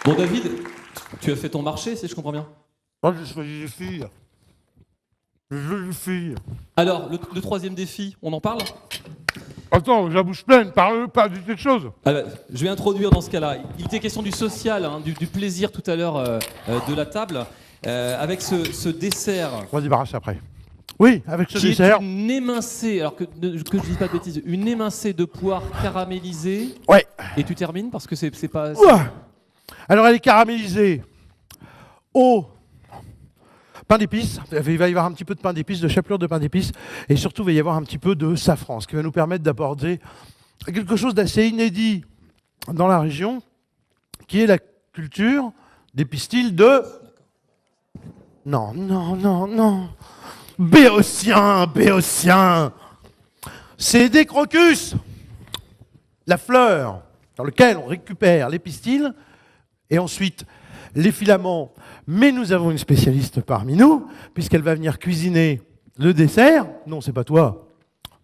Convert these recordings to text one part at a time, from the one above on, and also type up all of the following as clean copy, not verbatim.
Bon, David, tu as fait ton marché, si je comprends bien. Moi, j'ai choisi des filles. Je veux des filles. Alors, le troisième défi, on en parle? Attends, j'ai la bouche pleine, parle pas, dis quelque chose. Je vais introduire dans ce cas-là. Il était question du social, hein, du plaisir tout à l'heure de la table, avec ce dessert. On va se débarrasser après. Oui, avec ce Qui dessert. est une émincée, alors que je dise pas de bêtises, une émincée de poire caramélisée. Ouais. Et tu termines parce que c'est pas. Ouah. Alors, elle est caramélisée au pain d'épices. Il va y avoir un petit peu de pain d'épices, de chapelure de pain d'épices. Et surtout, il va y avoir un petit peu de safran, ce qui va nous permettre d'aborder quelque chose d'assez inédit dans la région, qui est la culture des pistils de... Non, non, non, non. Béotien, béotien. C'est des crocus. La fleur dans laquelle on récupère les pistils et ensuite les filaments. Mais nous avons une spécialiste parmi nous, puisqu'elle va venir cuisiner le dessert. Non, c'est pas toi.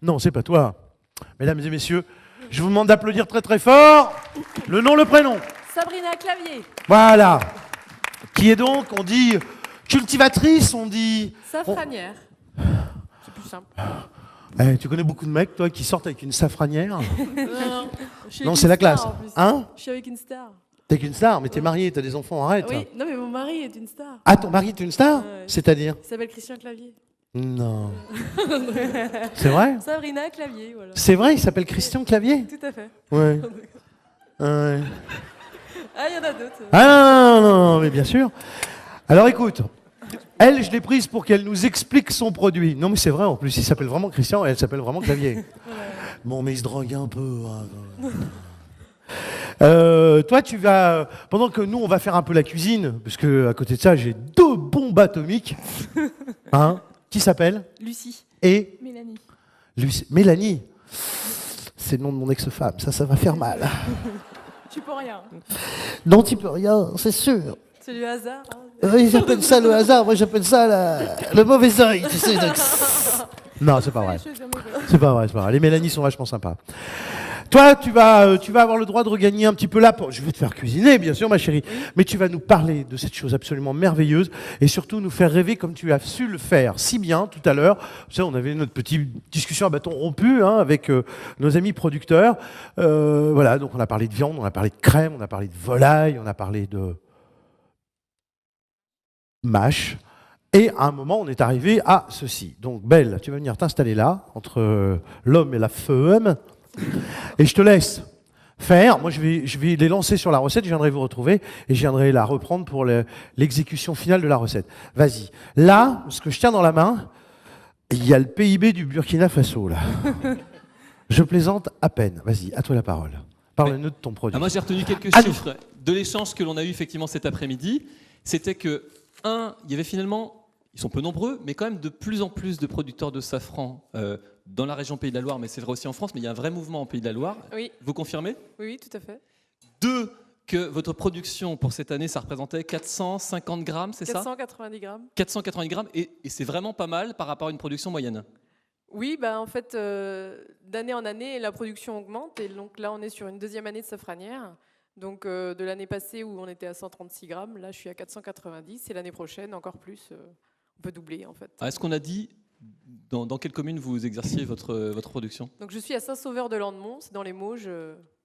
Non, c'est pas toi. Mesdames et messieurs, je vous demande d'applaudir très très fort le nom, le prénom. Sabrina Clavier. Voilà. Qui est donc, on dit, cultivatrice, on dit... Safranière. C'est plus simple. Tu connais beaucoup de mecs, toi, qui sortent avec une safranière? Non, c'est la classe. Hein? Je suis avec une star. T'es qu'une star, mais t'es marié, t'as des enfants, arrête. Oui, non mais mon mari est une star. Ah, ton mari est une star? Ouais. C'est-à-dire? Il s'appelle Christian Clavier. Non. C'est vrai? Sabrina Clavier, voilà. C'est vrai, il s'appelle Christian Clavier? Tout à fait. Ouais. Ouais. Ah, il y en a d'autres. Ah non, non, non, mais bien sûr. Alors écoute, elle, je l'ai prise pour qu'elle nous explique son produit. Non mais c'est vrai, en plus, il s'appelle vraiment Christian et elle s'appelle vraiment Clavier. Ouais. Bon, mais il se drogue un peu. Hein. Toi, tu vas... Pendant que nous, on va faire un peu la cuisine, parce que à côté de ça, j'ai 2 bombes atomiques. Hein? Qui s'appelle? Lucie. Et Mélanie. Mélanie. C'est le nom de mon ex-femme, ça va faire mal. Tu peux rien. Non, tu peux rien, c'est sûr. C'est du hasard. Hein. Oui, j'appelle ça le hasard, moi j'appelle ça le mauvais œil, tu sais. Donc... Non, c'est pas vrai. C'est pas vrai, c'est pas vrai. Les Mélanies sont vachement sympas. Toi, tu vas avoir le droit de regagner un petit peu là. Je vais te faire cuisiner, bien sûr, ma chérie. Mais tu vas nous parler de cette chose absolument merveilleuse et surtout nous faire rêver comme tu as su le faire si bien tout à l'heure. Tu sais, on avait notre petite discussion à bâton rompu avec nos amis producteurs. Voilà, donc on a parlé de viande, on a parlé de crème, on a parlé de volaille, on a parlé de mâche. Et à un moment, on est arrivé à ceci. Donc, Belle, tu vas venir t'installer là, entre l'homme et la femme. Et je te laisse faire. Moi, je vais les lancer sur la recette. Je viendrai vous retrouver et je viendrai la reprendre pour l'exécution finale de la recette. Vas-y. Là, ce que je tiens dans la main, il y a le PIB du Burkina Faso, là. Je plaisante à peine. Vas-y, à toi la parole. Parle-nous de ton produit. Moi, j'ai retenu quelques chiffres de l'échange que l'on a eu effectivement cet après-midi. C'était que, il y avait finalement, ils sont peu nombreux, mais quand même de plus en plus de producteurs de safran dans la région Pays de la Loire, mais c'est vrai aussi en France, mais il y a un vrai mouvement en Pays de la Loire. Oui. Vous confirmez? Oui, tout à fait. 2, que votre production pour cette année, ça représentait 450 grammes, c'est ça? 490 grammes. 490 grammes, et c'est vraiment pas mal par rapport à une production moyenne. Oui, bah en fait, d'année en année, la production augmente. Et donc là, on est sur une deuxième année de safranière. Donc de l'année passée où on était à 136 grammes, là, je suis à 490. Et l'année prochaine, encore plus, on peut doubler en fait. Est-ce qu'on a dit dans quelle commune vous exerciez votre production? Donc je suis à Saint-Sauveur-de-Landemont, c'est dans les Mauges.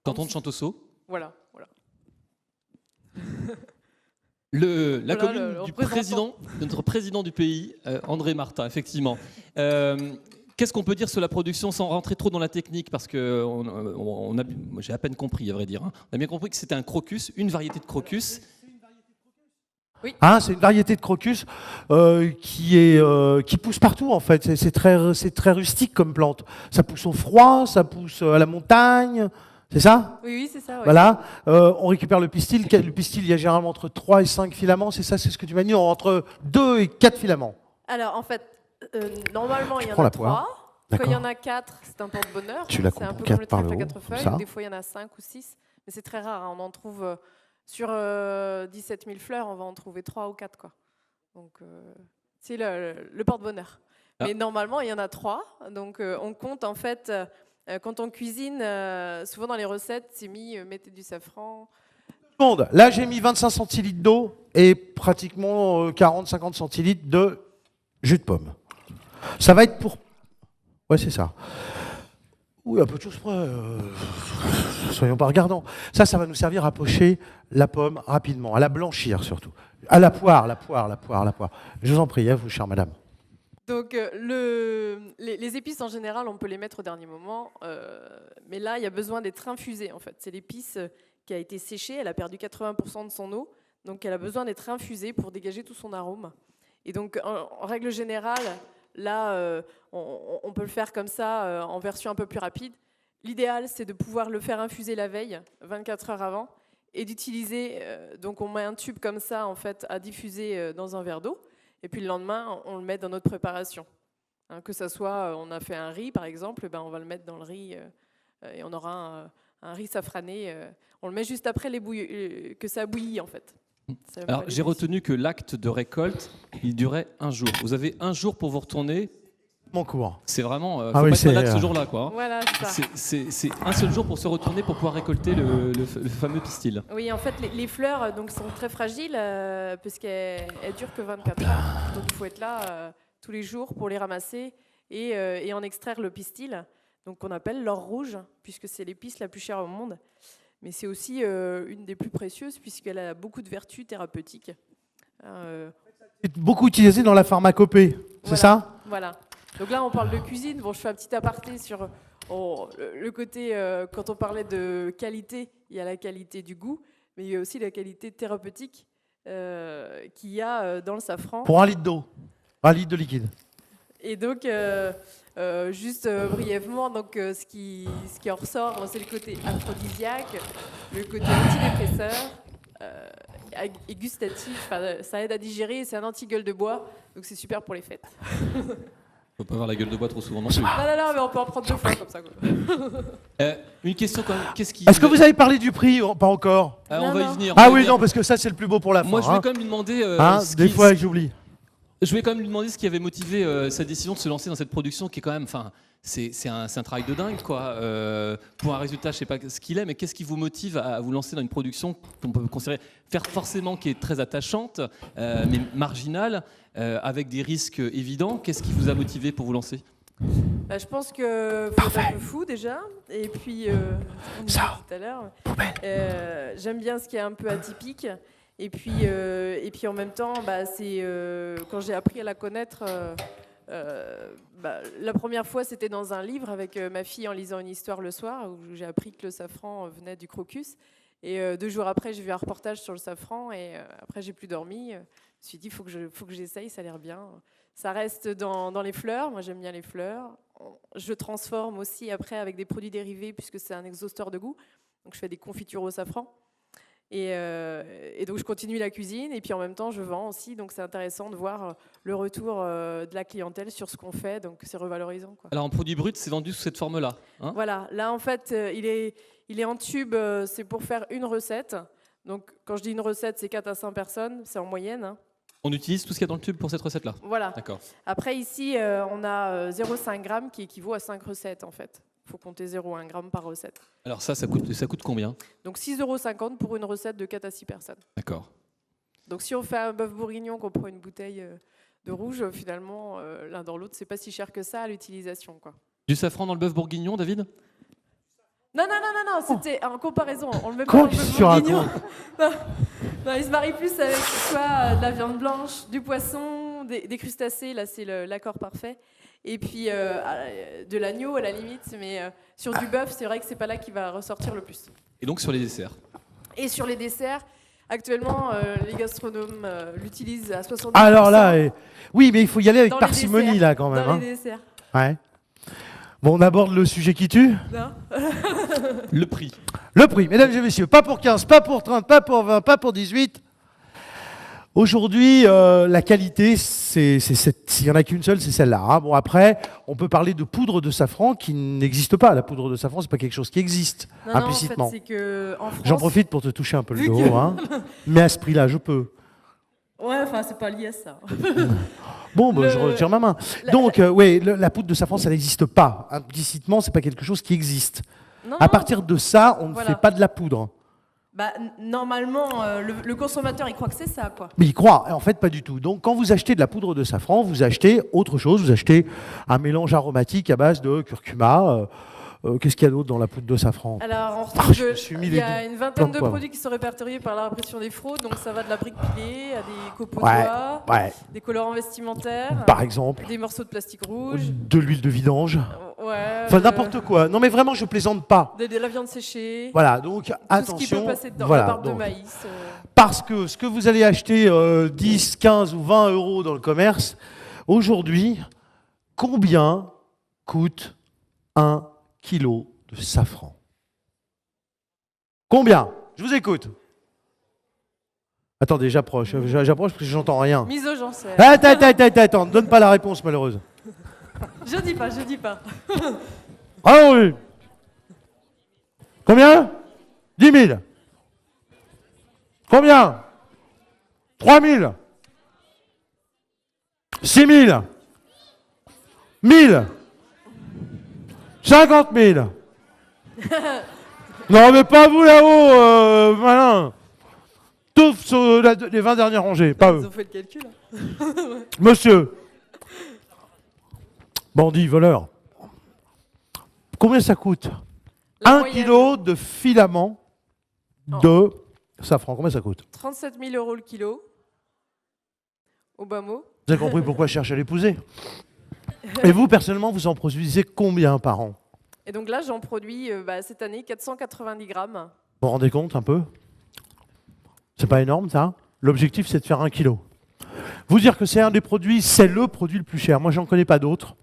Canton de Chantosso. Voilà. La commune le du président, de notre président du pays, André Martin, effectivement. Qu'est-ce qu'on peut dire sur la production sans rentrer trop dans la technique? Parce que j'ai à peine compris, à vrai dire. On a bien compris que c'était un crocus, une variété de crocus. Oui. C'est une variété de crocus qui pousse partout en fait. C'est très rustique comme plante. Ça pousse au froid, ça pousse à la montagne. C'est ça? Oui, c'est ça. Ouais. Voilà. On récupère le pistil. Le pistil, il y a généralement entre 3 et 5 filaments. C'est ça, c'est ce que tu m'as dit? Entre 2 et 4 filaments. Alors en fait, normalement, il y en la a poire. 3. Quand il y en a 4, c'est un porte-bonheur. Tu la C'est un peu coupes comme le par trèfle à le haut, 4 comme feuilles. ça. Des fois, il y en a 5 ou 6. Mais c'est très rare. On en trouve sur 17 000 fleurs, on va en trouver 3 ou 4. Quoi. Donc, c'est le porte-bonheur. Mais normalement, il y en a 3. Donc, on compte en fait, quand on cuisine, souvent dans les recettes, c'est mis mettez du safran, Seconde. Là, j'ai mis 25 centilitres d'eau et pratiquement 40-50 centilitres de jus de pomme. Ça va être pour... Ouais, c'est ça. Oui, un peu de choses près. Soyons pas regardants. Ça va nous servir à pocher la pomme rapidement, à la blanchir surtout. À la poire. Je vous en prie, à vous, chère madame. Donc, les épices, en général, on peut les mettre au dernier moment. Mais là, il y a besoin d'être infusée, en fait. C'est l'épice qui a été séchée. Elle a perdu 80% de son eau. Donc, elle a besoin d'être infusée pour dégager tout son arôme. Et donc, en règle générale, là, on peut le faire comme ça, en version un peu plus rapide. L'idéal, c'est de pouvoir le faire infuser la veille, 24 heures avant, et d'utiliser... donc, on met un tube comme ça, en fait, à diffuser dans un verre d'eau. Et puis le lendemain, on le met dans notre préparation. Hein, que ça soit, on a fait un riz par exemple, ben on va le mettre dans le riz et on aura un riz safrané. On le met juste après que ça bouillit en fait. Alors j'ai retenu que l'acte de récolte, il durait 1 jour. Vous avez 1 jour pour vous retourner. Mon cours. C'est vraiment, faut Ah oui, pas être malade ce jour-là, quoi. Voilà, c'est ça. C'est un seul jour pour se retourner pour pouvoir récolter le fameux pistil. Oui, en fait, les fleurs donc, sont très fragiles puisqu'elles durent que 24 heures. Donc il faut être là tous les jours pour les ramasser et en extraire le pistil, donc qu'on appelle l'or rouge, puisque c'est l'épice la plus chère au monde. Mais c'est aussi une des plus précieuses puisqu'elle a beaucoup de vertus thérapeutiques. C'est beaucoup utilisé dans la pharmacopée, c'est ça? Voilà. Donc là, on parle de cuisine. Bon, je fais un petit aparté sur le côté, quand on parlait de qualité, il y a la qualité du goût, mais il y a aussi la qualité thérapeutique qu'il y a dans le safran. Pour 1 litre d'eau, 1 litre de liquide. Et donc, juste brièvement, donc, ce qui en ressort, c'est le côté aphrodisiaque, le côté antidépresseur, et gustatif. Ça aide à digérer, c'est un anti-gueule de bois, donc c'est super pour les fêtes. Faut pas avoir la gueule de bois trop souvent non plus. Non, mais on peut en prendre 2 fois comme ça. Quoi. Une question quand même. Est-ce que vous avez parlé du prix ou pas encore? On va y venir. Ah oui, non, parce que ça, c'est le plus beau pour la fin. Moi, je vais quand même lui demander. Des fois, j'oublie. Je voulais quand même lui demander ce qui avait motivé sa décision de se lancer dans cette production qui est quand même, enfin, c'est un travail de dingue, quoi. Pour un résultat, je sais pas ce qu'il est, mais qu'est-ce qui vous motive à vous lancer dans une production qu'on peut considérer faire forcément qui est très attachante, mais marginale, avec des risques évidents. Qu'est-ce qui vous a motivé pour vous lancer? Je pense que faut être un peu fou déjà, et puis on disait tout à l'heure, j'aime bien ce qui est un peu atypique, et puis en même temps, c'est quand j'ai appris à la connaître. La première fois, c'était dans un livre avec ma fille en lisant une histoire le soir, où j'ai appris que le safran venait du crocus. Et 2 jours après, j'ai vu un reportage sur le safran, et après, j'ai plus dormi. Je me suis dit, faut que j'essaye, ça a l'air bien. Ça reste dans les fleurs, moi j'aime bien les fleurs. Je transforme aussi après avec des produits dérivés, puisque c'est un exhausteur de goût. Donc je fais des confitures au safran. Et donc je continue la cuisine et puis en même temps je vends aussi, donc c'est intéressant de voir le retour de la clientèle sur ce qu'on fait, donc c'est revalorisant, quoi. Alors en produit brut, c'est vendu sous cette forme-là, hein? Voilà, là en fait il est en tube, c'est pour faire une recette. Donc quand je dis une recette, c'est 4 à 5 personnes, c'est en moyenne, hein. On utilise tout ce qu'il y a dans le tube pour cette recette-là? Voilà. D'accord. Après ici on a 0,5 g qui équivaut à 5 recettes en fait. Il faut compter 0,1 g par recette. Alors ça coûte combien? Donc 6,50 € pour une recette de 4 à 6 personnes. D'accord. Donc si on fait un bœuf bourguignon, qu'on prend une bouteille de rouge, finalement, l'un dans l'autre, c'est pas si cher que ça à l'utilisation, quoi. Du safran dans le bœuf bourguignon, David? Non, c'était en comparaison. On le met pas dans le bœuf bourguignon. Non, il se marie plus avec soit de la viande blanche, du poisson, des crustacés, là c'est l'accord parfait. Et puis de l'agneau à la limite, mais sur du bœuf, c'est vrai que c'est pas là qui va ressortir le plus. Et donc sur les desserts? Et sur les desserts, actuellement, les gastronomes l'utilisent à 70%. Alors là, oui, mais il faut y aller avec parcimonie là quand même. Dans les desserts. Ouais. Bon, on aborde le sujet qui tue. Non. Le prix. Le prix, mesdames et messieurs, pas pour 15, pas pour 30, pas pour 20, pas pour 18. Aujourd'hui, la qualité, s'il n'y en a qu'une seule, c'est celle-là, hein. Bon, après, on peut parler de poudre de safran qui n'existe pas. La poudre de safran, c'est pas quelque chose qui existe implicitement. En fait, c'est que en France, j'en profite pour te toucher un peu le dos, hein. Mais à ce prix-là, je peux. Ouais, enfin, c'est pas lié à ça. Bon, je retire ma main. Donc, oui, la poudre de safran, ça n'existe pas. Implicitement, c'est pas quelque chose qui existe. À partir de ça, on ne fait pas de la poudre. Normalement, le consommateur, il croit que c'est ça, quoi. Mais il croit, en fait pas du tout. Donc quand vous achetez de la poudre de safran, vous achetez autre chose, vous achetez un mélange aromatique à base de curcuma. Qu'est-ce qu'il y a d'autre dans la poudre de safran? Alors, on retrouve je me suis mis il les y a une vingtaine de poivre. produits qui sont répertoriés par la répression des fraudes. Donc, ça va de la brique pilée à des copeaux de Ouais, bois, ouais. des colorants vestimentaires, Par exemple, des morceaux de plastique rouge. de l'huile de vidange. Ouais, Enfin n'importe quoi. Non mais vraiment, je plaisante pas. de la viande séchée. Voilà, donc Tout attention. ce qui peut passer dedans. Voilà, La barbe de donc, maïs. parce que ce que vous allez acheter 10, 15 ou 20 euros dans le commerce, aujourd'hui, combien coûte 1 kilo de safran? Combien? Je vous écoute. Attendez, j'approche parce que j'entends rien. Mise aux gens, c'est. Attends, ne donne pas la réponse malheureuse. Je dis pas. Ah oui. Combien? 10 000. Combien? 3 000. 6 000. 1000. 50 000. Non, mais pas vous là-haut, malin. Tous sur les 20 dernières rangées, pas Ils eux. ont fait le calcul. Monsieur. Bandit, voleur. Combien ça coûte? La 1 moyenne, kilo de filament de safran. Combien ça coûte? 37 000 euros le kilo. Au bas mot. Vous avez compris pourquoi je cherche à l'épouser? Et vous, personnellement, vous en produisez combien par an? Et donc là, j'en produis cette année 490 grammes. Vous vous rendez compte un peu? C'est pas énorme, ça? L'objectif, c'est de faire 1 kilo. Vous dire que c'est un des produits, c'est le produit le plus cher. Moi, j'en connais pas d'autres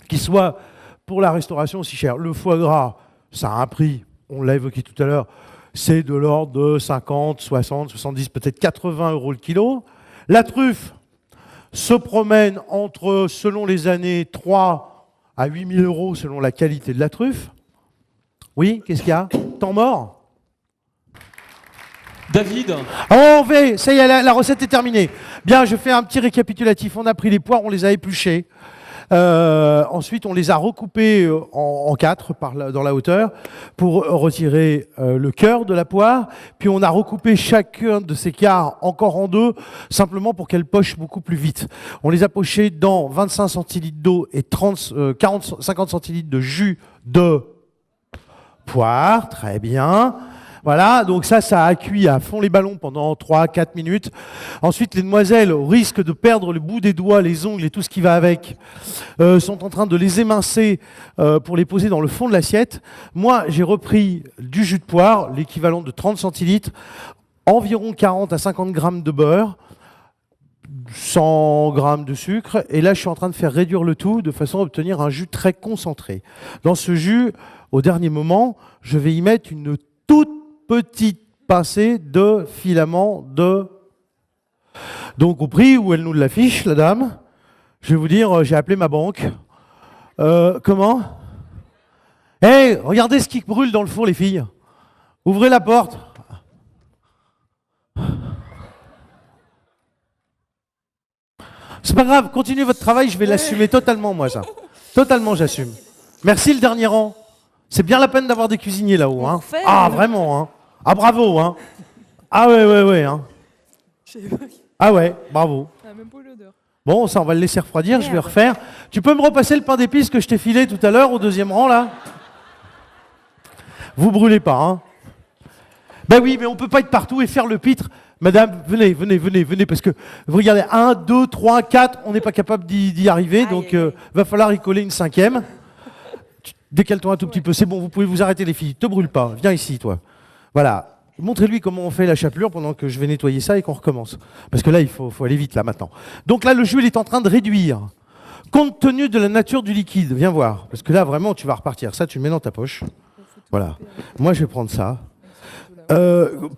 qui soient pour la restauration aussi cher. Le foie gras, ça a un prix, on l'a évoqué tout à l'heure, c'est de l'ordre de 50, 60, 70, peut-être 80 euros le kilo. La truffe se promène entre, selon les années, 3 à 8 000 euros selon la qualité de la truffe. Oui, qu'est-ce qu'il y a? Temps mort? David, On fait, ça y est, la recette est terminée. Bien, je fais un petit récapitulatif. On a pris les poires, on les a épluchés. Ensuite, on les a recoupés en 4 dans la hauteur pour retirer le cœur de la poire. Puis on a recoupé chacun de ces quarts encore en 2, simplement pour qu'elles pochent beaucoup plus vite. On les a pochés dans 25 centilitres d'eau et 50 centilitres de jus de poire. Très bien. Voilà, donc ça a cuit à fond les ballons pendant 3-4 minutes. Ensuite, les demoiselles, au risque de perdre le bout des doigts, les ongles et tout ce qui va avec, sont en train de les émincer pour les poser dans le fond de l'assiette. Moi, j'ai repris du jus de poire, l'équivalent de 30 centilitres, environ 40 à 50 grammes de beurre, 100 grammes de sucre, et là, je suis en train de faire réduire le tout de façon à obtenir un jus très concentré. Dans ce jus, au dernier moment, je vais y mettre une toute petite pincée de filament de... Donc au prix où elle nous l'affiche, la dame, je vais vous dire, j'ai appelé ma banque. Comment? Hey, regardez ce qui brûle dans le four, les filles. Ouvrez la porte. C'est pas grave, continuez votre travail, je vais l'assumer totalement, moi, ça. Totalement, j'assume. Merci, le dernier rang. C'est bien la peine d'avoir des cuisiniers là-haut. Hein. Ah, vraiment, hein. Ah, bravo, hein. Ah ouais, hein. Ah ouais, bravo. Même pas l'odeur. Bon, ça, on va le laisser refroidir, je vais refaire. Tu peux me repasser le pain d'épices que je t'ai filé tout à l'heure au deuxième rang, là? Vous brûlez pas, hein? Ben oui, mais on peut pas être partout et faire le pitre. Madame, venez, parce que vous regardez, 1, 2, 3, 4, on n'est pas capable d'y arriver, donc va falloir y coller une 5e. Décale-toi un tout petit peu, c'est bon, vous pouvez vous arrêter les filles, te brûle pas, viens ici toi. Voilà, montrez-lui comment on fait la chapelure pendant que je vais nettoyer ça et qu'on recommence. Parce que là, il faut aller vite là maintenant. Donc là, le jus, il est en train de réduire. Compte tenu de la nature du liquide, viens voir, parce que là, vraiment, tu vas repartir. Ça, tu le mets dans ta poche. Voilà. Moi, je vais prendre ça.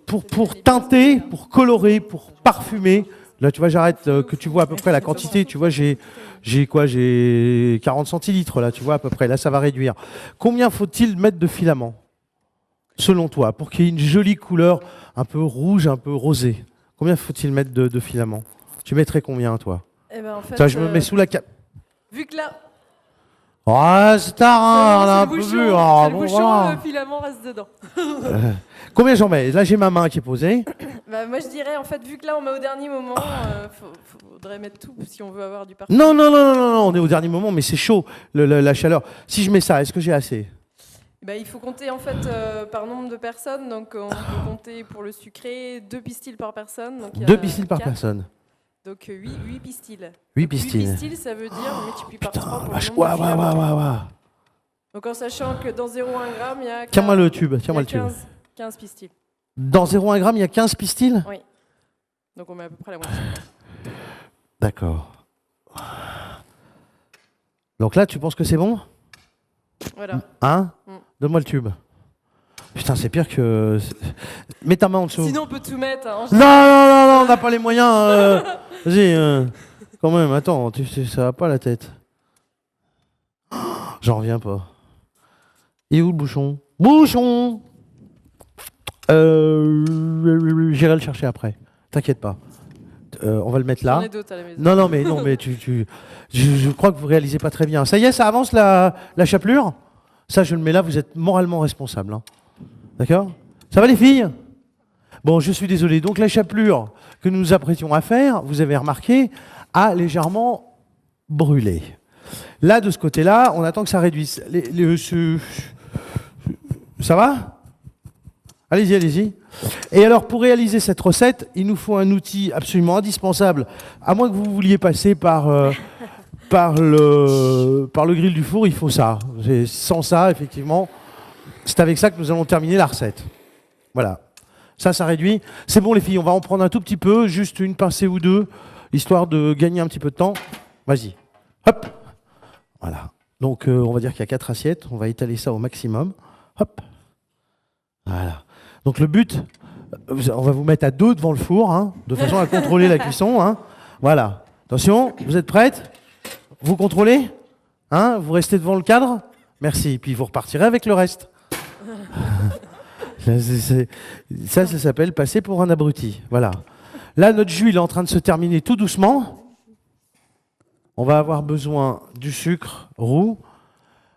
Pour teinter, pour colorer, pour parfumer, là, tu vois, j'arrête que tu vois à peu près la quantité. Tu vois, j'ai 40 centilitres, là, tu vois, à peu près. Là, ça va réduire. Combien faut-il mettre de filament, selon toi, pour qu'il y ait une jolie couleur un peu rouge, un peu rosée? Combien faut-il mettre de filament? Tu mettrais combien, toi? Eh ben, en fait, Ça, je me mets sous la cape. Vu que là, Ah, c'est tard, là, un peu le plus. Ah, bouchon, bon, voilà. le filament reste dedans. Combien j'en mets? Là, j'ai ma main qui est posée. Bah, moi, je dirais, en fait, vu que là, on met au dernier moment, faudrait mettre tout si on veut avoir du parfum. Non, on est au dernier moment, mais c'est chaud, la chaleur. Si je mets ça, est-ce que j'ai assez? Bah, il faut compter en fait par nombre de personnes. Donc on peut compter pour le sucré 2 pistils par personne. Donc, 2 pistils par 4. personne. Donc 8 pistils. 8 8 pistils. pistils, ça veut dire multiplie par 3 pour Vache, le nombre de filaments. ouais. Donc en sachant que dans 0,1 gramme, il y a Tiens-moi le tube, tiens-moi le tube. 15 pistils. Dans 0,1 gramme, il y a 15 pistils? Oui. Donc on met à peu près la moitié. D'accord. Donc là, tu penses que c'est bon? Voilà. Hein? Mm. Donne-moi le tube. Putain, c'est pire que... Mets ta main en dessous. Sinon on peut tout mettre. Hein. Non, on n'a pas les moyens. Vas-y, quand même, attends, ça va pas la tête. J'en reviens pas. Et où le bouchon? Bouchon! J'irai le chercher après. T'inquiète pas. On va le mettre là. J'en ai d'autres à la maison. Non, mais je crois que vous réalisez pas très bien. Ça y est, ça avance la chapelure? Ça, je le mets là, vous êtes moralement responsable. Hein. D'accord? Ça va les filles? Bon, je suis désolé. Donc la chapelure que nous nous apprêtions à faire, vous avez remarqué, a légèrement brûlé. Là, de ce côté-là, on attend que ça réduise. Ça va? Allez-y. Et alors, pour réaliser cette recette, il nous faut un outil absolument indispensable, à moins que vous vouliez passer par le grill du four, il faut ça. Sans ça, effectivement, c'est avec ça que nous allons terminer la recette. Voilà. Ça réduit. C'est bon, les filles, on va en prendre un tout petit peu, juste une pincée ou deux, histoire de gagner un petit peu de temps. Vas-y. Hop. Voilà. Donc, on va dire qu'il y a 4 assiettes. On va étaler ça au maximum. Hop. Voilà. Donc, le but, on va vous mettre à 2 devant le four, hein, de façon à contrôler la cuisson. Hein. Voilà. Attention, vous êtes prêtes? Vous contrôlez? Hein? Vous restez devant le cadre? Merci. Puis vous repartirez avec le reste. Ça s'appelle passer pour un abruti. Voilà. Là, notre jus il est en train de se terminer tout doucement. On va avoir besoin du sucre roux.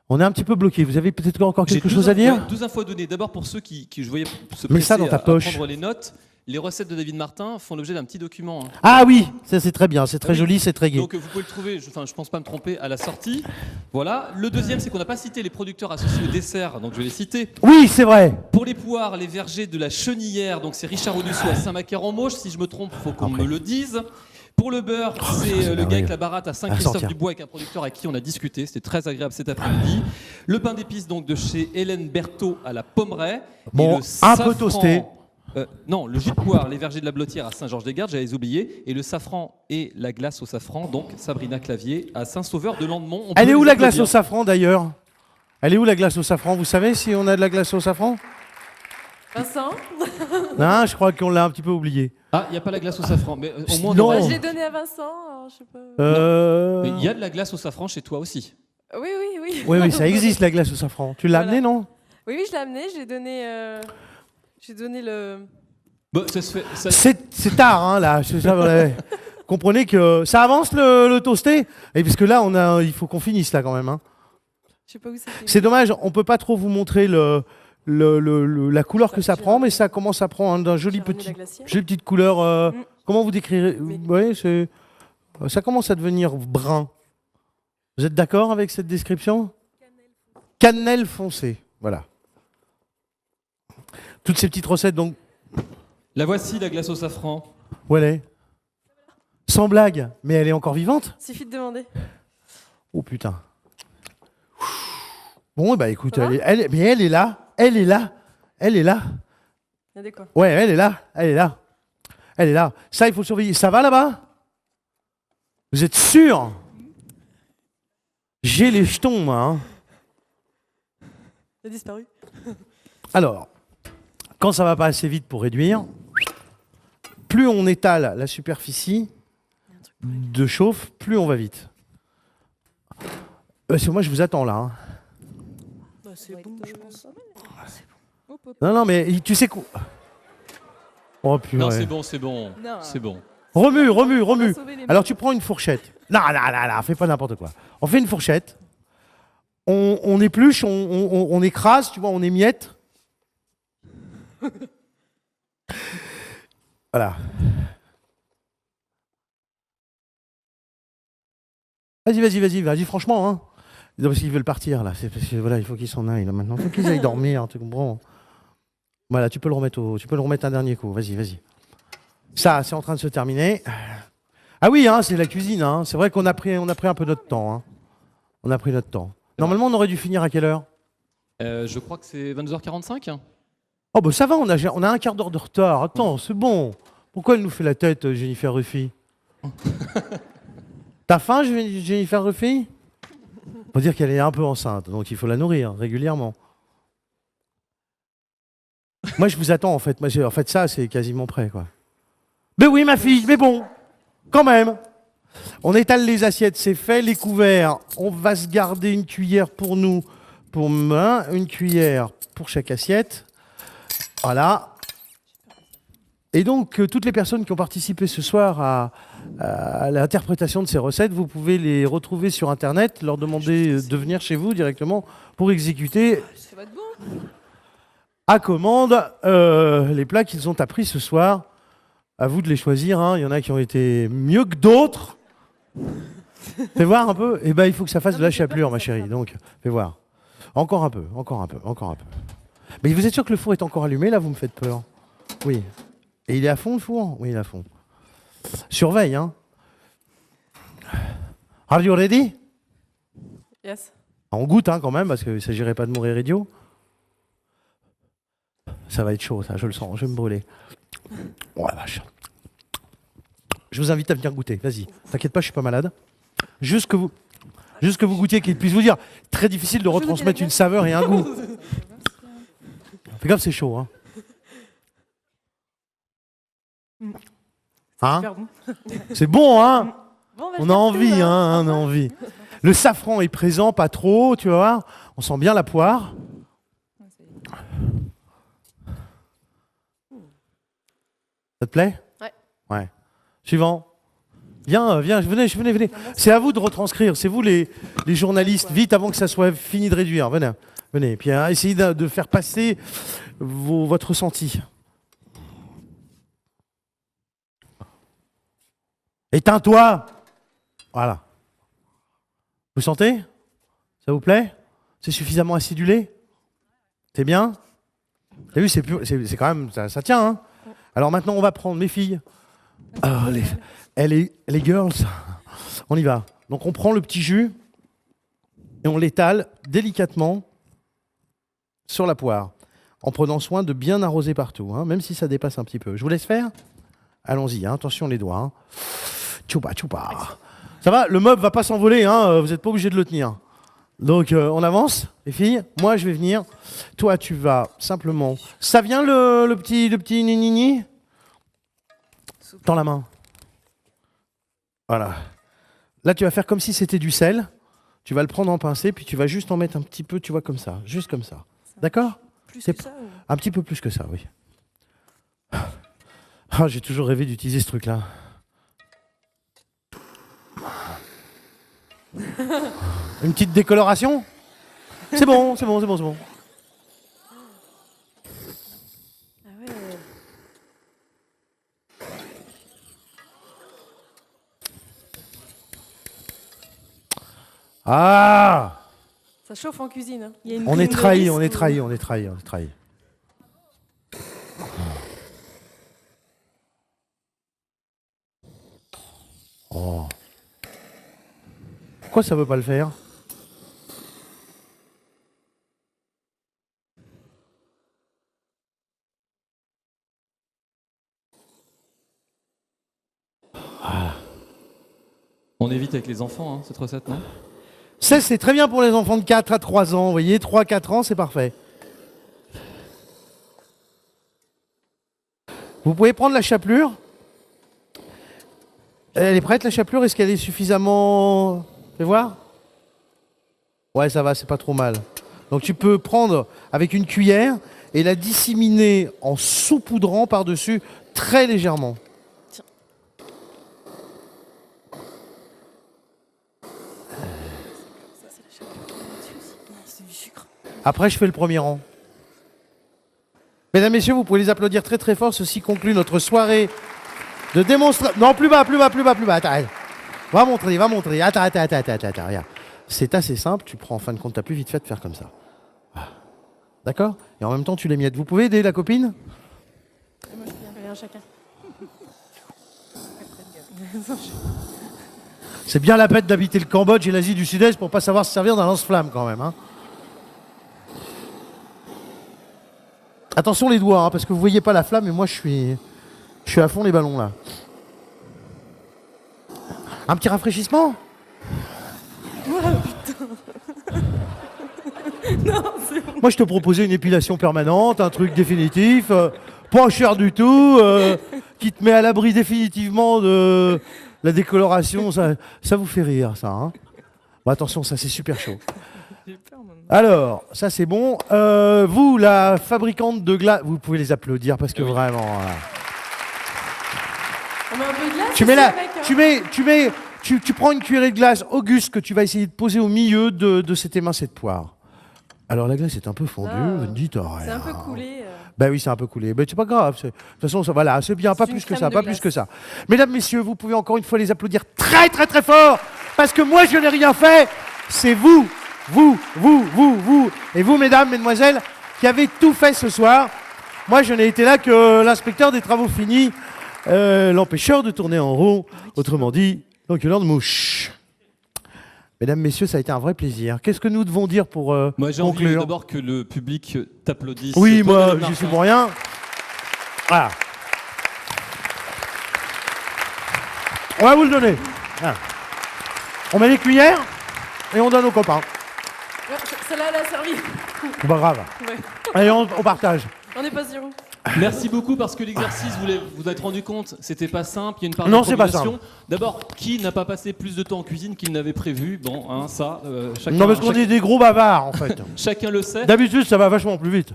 On est un petit peu bloqué. Vous avez peut-être encore quelque chose à dire? 12 infos à donner. D'abord, pour ceux qui je voyais se Mets ça presser dans ta à poche. prendre les notes, les recettes de David Martin font l'objet d'un petit document. Hein. Ah oui, ça c'est très bien, c'est très joli, c'est très gai. Donc vous pouvez le trouver, je pense pas me tromper, à la sortie. Voilà. Le deuxième, c'est qu'on n'a pas cité les producteurs associés au dessert, donc je vais les citer. Oui, c'est vrai. Pour les poires, les vergers de la Chenillère, donc c'est Richard Audusseau à Saint-Macaire-en-Mauche. Si je me trompe, il faut qu'on me le dise. Pour le beurre, c'est le gars avec la baratte à Saint-Christophe-du-Bois avec un producteur avec qui on a discuté. C'était très agréable cet après-midi. Le pain d'épices donc de chez Hélène Berthaud à la Pommeraye. Bon, un peu toasté. Non, le jus de poire, les vergers de la Blottière à Saint-Georges-des-Gardes, j'avais oublié. Et le safran et la glace au safran, donc Sabrina Clavier à Saint-Sauveur-de-Landemont. Elle est où la glace au safran d'ailleurs? Elle est où la glace au safran? Vous savez si on a de la glace au safran? Vincent? Non, je crois qu'on l'a un petit peu oublié. Ah, il n'y a pas la glace au safran. Mais au moins, non. Bah, je l'ai donné à Vincent, alors, je sais pas. Mais il y a de la glace au safran chez toi aussi. Oui. Oui, ça existe la glace au safran. Tu l'as Voilà. amené, non? Oui, je l'ai amené, j'ai donné le... Bon, ça se fait. C'est tard, hein, là. Comprenez que ça avance le toasté. Et parce que là, il faut qu'on finisse là quand même. Hein. Je sais pas où c'est. C'est dommage, on peut pas trop vous montrer la couleur que ça prend, mais ça commence à prendre un joli petite couleur. Comment vous décrirez? Oui, ça commence à devenir brun. Vous êtes d'accord avec cette description? Cannelle foncée. Voilà. Toutes ces petites recettes, donc. La voici, la glace au safran. Où elle est? Sans blague, mais elle est encore vivante? Suffit de demander. Oh putain. Bon, bah écoute, mais elle est là. Elle est là. Il y a des quoi? Ouais, elle est là. Ça, il faut surveiller. Ça va là-bas? Vous êtes sûr? J'ai les jetons, moi. Hein. Il a disparu. Alors, quand ça va pas assez vite pour réduire, plus on étale la superficie de chauffe, plus on va vite. Parce que moi, je vous attends là. Hein. Bah, c'est bon, je pense. Non, mais tu sais quoi? Oh putain. Non, c'est bon. Non. C'est bon. Remue. Alors tu prends une fourchette. Non, fais pas n'importe quoi. On fait une fourchette. On épluche, on écrase, tu vois, on émiette. Voilà. Vas-y, franchement. Hein. Non, parce qu'ils veulent partir, là. C'est parce que, voilà, il faut qu'ils s'en aillent, là, maintenant. Il faut qu'ils aillent dormir, tu comprends? Voilà, tu peux le remettre un dernier coup. Vas-y. Ça, c'est en train de se terminer. Ah oui, hein, c'est la cuisine. Hein. C'est vrai qu'on a pris un peu notre temps. Hein. On a pris notre temps. Normalement, on aurait dû finir à quelle heure? Je crois que c'est 22h45. Oh, bah ça va, on a un quart d'heure de retard. Attends, c'est bon. Pourquoi elle nous fait la tête, Jennifer Ruffy? T'as faim, Jennifer Ruffy? Faut dire qu'elle est un peu enceinte, donc il faut la nourrir régulièrement. Moi, je vous attends, en fait. En fait, ça, c'est quasiment prêt, quoi. Mais oui, ma fille, mais bon, quand même. On étale les assiettes, c'est fait. Les couverts, on va se garder une cuillère pour nous, pour main, une cuillère pour chaque assiette. Voilà. Et donc, toutes les personnes qui ont participé ce soir à l'interprétation de ces recettes, vous pouvez les retrouver sur Internet, leur demander de venir chez vous directement pour exécuter Ça va être bon. à commande les plats qu'ils ont appris ce soir. À vous de les choisir. Hein. Il y en a qui ont été mieux que d'autres. Fais voir un peu. Eh ben, il faut que ça fasse de la chapelure, ma chérie. Donc, fais voir. Encore un peu. Mais vous êtes sûr que le four est encore allumé, là? Vous me faites peur. Oui. Et il est à fond, le four? Oui, il est à fond. Surveille, hein. Are you ready? Yes. On goûte, hein, quand même, parce qu'il ne s'agirait pas de mourir idiot. Ça va être chaud, ça, je le sens. Je vais me brûler. Oh la vache. Je vous invite à venir goûter. Vas-y. T'inquiète pas, je suis pas malade. Juste que vous goûtiez, qu'il puisse vous dire. Très difficile de retransmettre une saveur et un goût. Fais gaffe, c'est chaud, hein. Hein? Super bon. C'est bon, hein? Bon, bah, On a envie, hein, on a envie. Le safran est présent, pas trop, tu vas voir. On sent bien la poire. Ça te plaît? Ouais. Ouais. Suivant. Viens, venez. C'est à vous de retranscrire. C'est vous les journalistes. Vite avant que ça soit fini de réduire. Venez. Puis essayez de faire passer votre ressenti. Éteins-toi. Voilà. Vous sentez? Ça vous plaît? C'est suffisamment acidulé? C'est bien? T'as vu, c'est quand même, ça tient, hein? Alors maintenant, on va prendre mes filles. Oh, les girls, on y va. Donc on prend le petit jus et on l'étale délicatement sur la poire, en prenant soin de bien arroser partout, hein, même si ça dépasse un petit peu. Je vous laisse faire? Allons-y, hein, attention les doigts. Hein. Tchoupa. Ça va? Le meuble va pas s'envoler, hein, vous n'êtes pas obligé de le tenir. Donc on avance, les filles. Moi je vais venir. Toi tu vas simplement. Ça vient le petit nini? Tends la main. Voilà. Là tu vas faire comme si c'était du sel. Tu vas le prendre en pincée, puis tu vas juste en mettre un petit peu, tu vois, comme ça. Juste comme ça. D'accord? Plus que ça ou... Un petit peu plus que ça, oui. Ah, j'ai toujours rêvé d'utiliser ce truc-là. Une petite décoloration? C'est bon. Ah ouais. Ah! Ça chauffe en cuisine. Hein. Il y a une On est grille trahi. de risque Oh. Pourquoi ça veut pas le faire? On évite avec les enfants, hein, cette recette, non? C'est très bien pour les enfants de 4 à 3 ans. Vous voyez, 3-4 ans, c'est parfait. Vous pouvez prendre la chapelure. Elle est prête, la chapelure? Est-ce qu'elle est suffisamment... Fais voir. Ouais, ça va, c'est pas trop mal. Donc tu peux prendre avec une cuillère et la disséminer en saupoudrant par-dessus très légèrement. C'est du sucre. Après, je fais le premier rang. Mesdames, Messieurs, vous pouvez les applaudir très très fort. Ceci conclut notre soirée de démonstration. Non, plus bas, plus bas, plus bas, plus bas. Attends, va montrer, va montrer. Attends, regarde. C'est assez simple. Tu prends en fin de compte, t'as plus vite fait de faire comme ça. D'accord? Et en même temps, tu les miettes. Vous pouvez aider la copine? Moi, je viens rien chacun. C'est bien la peine d'habiter le Cambodge et l'Asie du Sud-Est pour pas savoir se servir d'un lance-flamme quand même. Hein. Attention les doigts, hein, parce que vous voyez pas la flamme et moi je suis à fond les ballons là. Un petit rafraîchissement? Oh, putain. Non, c'est bon. Moi je te proposais une épilation permanente, un truc définitif, pas cher du tout, qui te met à l'abri définitivement de la décoloration. Ça vous fait rire ça, hein? Bon, attention, ça c'est super chaud. J'ai peur maintenant. Alors, ça c'est bon. Vous, la fabricante de glace, vous pouvez les applaudir parce que vraiment. Voilà. On met un peu de glace. Tu mets aussi là, avec, hein. tu prends une cuillerée de glace Auguste que tu vas essayer de poser au milieu de cette émincée de poire. Alors la glace est un peu fondue, vous ne dites rien. C'est un peu coulé. Ben oui, c'est un peu coulé. Ben c'est pas grave. De toute façon, ça, voilà, c'est bien, pas une plus que crème ça, de pas glace. plus que ça. Mesdames, messieurs, vous pouvez encore une fois les applaudir très, très, très fort, parce que moi, je n'ai rien fait. C'est vous, et vous, mesdames, mesdemoiselles, qui avez tout fait ce soir. Moi, je n'ai été là que l'inspecteur des travaux finis, l'empêcheur de tourner en rond, autrement dit, l'enculeur de mouche. Mesdames, messieurs, ça a été un vrai plaisir. Qu'est-ce que nous devons dire pour Moi, j'ai envie conclure? d'abord que le public t'applaudisse. Oui, Toi, moi, Madame j'y Martin. suis pour rien. Voilà. On va vous le donner. Voilà. On met les cuillères et on donne aux copains. Ouais, celle-là, elle a servi. C'est pas grave. Ouais. Allez, on partage. On n'est pas sûr. Merci beaucoup parce que l'exercice, vous vous êtes rendu compte, c'était pas simple. Il y a une part Non, c'est pas d'improvisation. D'abord, qui n'a pas passé plus de temps en cuisine qu'il n'avait prévu? Bon, hein, ça, chacun, Non, parce qu'on est des gros bavards, en fait. chacun le sait. D'habitude, ça va vachement plus vite.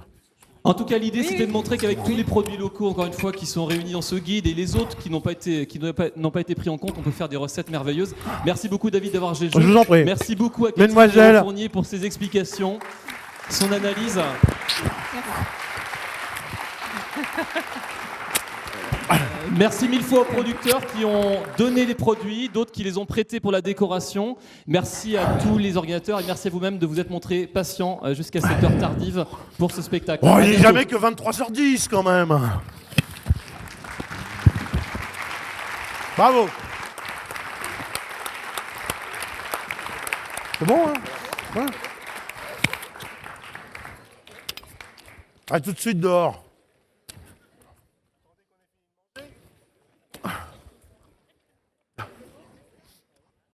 En tout cas, l'idée, Oui, c'était oui. de montrer qu'avec tous les produits locaux, encore une fois, qui sont réunis dans ce guide et les autres qui n'ont pas été pris en compte, on peut faire des recettes merveilleuses. Merci beaucoup, David, d'avoir joué le jeu. Je vous en prie. Merci beaucoup à Catherine Mesdemoiselles. Fournier pour ses explications, son analyse. Merci mille fois aux producteurs qui ont donné les produits, d'autres qui les ont prêtés pour la décoration. Merci à tous les organisateurs et merci à vous-même de vous être montré patient jusqu'à cette heure tardive pour ce spectacle. Oh, À il n'est bientôt. jamais que 23h10, quand même. Bravo. C'est bon, hein? Ouais. À tout de suite dehors.